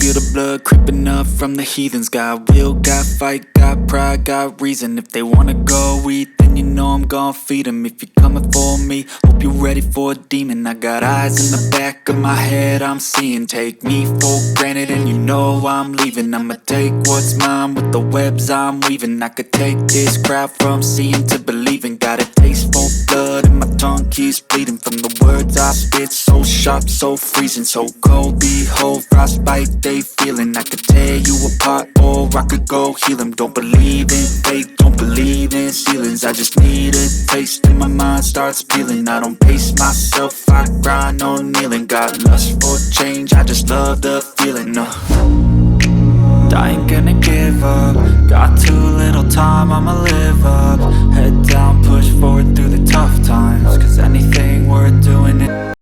feel the blood creeping up from the heathens. Got will, got fight, got pride, got reason. If they wanna go eat, then you know I'm gon' feed them. If you're coming for me, hope you're ready for a demon. I got eyes in the back of my head, I'm seeing. Take me for granted and you know I'm leaving. I'ma take what's mine with the webs I'm weaving. I could take this crowd from seeing to believing. Got a taste for blood and my tongue keeps bleeding from the words I spit. So sharp, so freezing, so cold. Behold, frostbite they feeling. I could tear you apart or I could go heal them. Don't believe in fate, don't believe in ceilings. I just need a taste and my mind starts peeling. I don't pace myself, I grind on kneeling. Got lust for change, I just love the feeling. I ain't gonna give up. Got too little time, I'ma live up. Head down, push forward through the tough times. 'Cause